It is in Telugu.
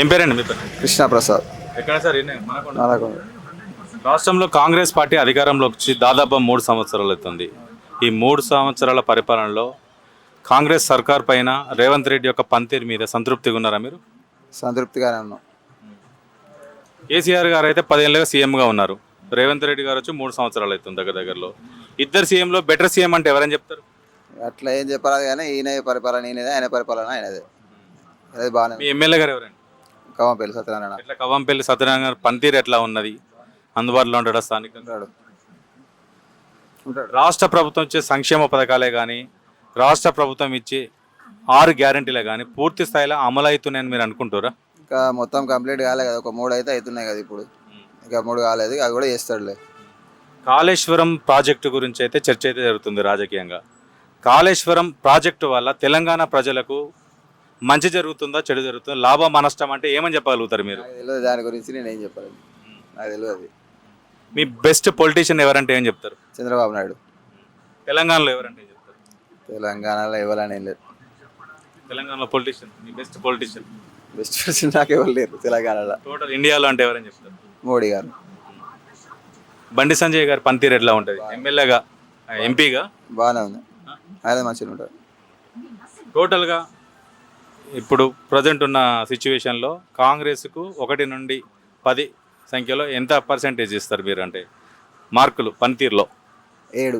ఏం పేరండి మీ పేరు? కృష్ణప్రసాద్. ఎక్కడ సార్? నల్గొండ. రాష్ట్రంలో కాంగ్రెస్ పార్టీ అధికారంలోకి వచ్చి దాదాపు 3 సంవత్సరాలు అవుతుంది. ఈ 3 సంవత్సరాల పరిపాలనలో కాంగ్రెస్ సర్కార్ పైన రేవంత్ రెడ్డి యొక్క పనితీరు మీద సంతృప్తిగా ఉన్నారా మీరు? సంతృప్తిగానే ఉన్నాం. కేసీఆర్ గారు అయితే 10 ఏళ్ళుగా సీఎంగా ఉన్నారు. రేవంత్ రెడ్డి గారు వచ్చి 3 సంవత్సరాలు అవుతుంది దగ్గరలో. ఇద్దరు సీఎంలో బెటర్ సీఎం అంటే ఎవరని చెప్తారు? అట్లా ఏం చెప్పరాదు కానీ ఈయన పరిపాలన ఈయనదే, ఆయన పరిపాలన ఆయనదే. అదే బాగానే. మీ ఎమ్మెల్యే గారు ఎవరండి? కవ్వంపల్లి సత్యనారాయణ ఎట్లా కవ్వంపల్లి సత్యనారాయణ గారు పనితీరు ఎట్లా ఉన్నది? అందుబాటులో ఉంటాడా స్థానికంగా? ఉంటాడు. రాష్ట్ర ప్రభుత్వం ఇచ్చే సంక్షేమ పథకాలే కానీ, రాష్ట్ర ప్రభుత్వం ఇచ్చే 6 గ్యారెంటీలే కానీ పూర్తి స్థాయిలో అమలు అవుతున్నాయని మీరు అనుకుంటారా? ఇంకా మొత్తం కంప్లీట్ కాలే కదా, ఒక 3 అయితే అవుతున్నాయి కదా ఇప్పుడు. ఇంకా 3 కాలేదు, అది కూడా చేస్తాడులే. కాళేశ్వరం ప్రాజెక్టు గురించి అయితే చర్చ అయితే జరుగుతుంది రాజకీయంగా. కాళేశ్వరం ప్రాజెక్టు వల్ల తెలంగాణ ప్రజలకు మంచి జరుగుతుందా, చెడు జరుగుతుందా, లాభం నష్టం అంటే ఏమని చెప్పగలుగుతారు మీరు? నాకు తెలియదు దాని గురించి, నేనేం చెప్పాలి, నాకు తెలియదు అది. మీ బెస్ట్ పొలిటీషియన్ ఎవరంటే ఏం చెప్తారు? చంద్రబాబు నాయుడు. తెలంగాణలో ఎవరంటే ఏం చెప్తారు? తెలంగాణలో ఎవరైనా ఏం లేదు. తెలంగాణలో పొలిటీషియన్, మీ బెస్ట్ పొలిటీషియన్? బెస్ట్ పర్సన్ నాకు ఎవరు లేరు తెలంగాణలో. టోటల్ ఇండియాలో అంటే ఎవరని చెప్తారు? మోడీ గారు. బండి సంజయ్ గారి పనితీరు ఎట్లా ఉంటుంది ఎమ్మెల్యేగా, ఎంపీగా? బాగానే ఉంది, ఆయన మంచిగా ఉంటాడు. టోటల్గా ఇప్పుడు ప్రజెంట్ ఉన్న సిచ్యువేషన్లో కాంగ్రెస్కు 1 నుండి 10 సంఖ్యలో ఎంత పర్సెంటేజ్ ఇస్తారు మీరు? అంటే మార్కులు పనితీరులో 7.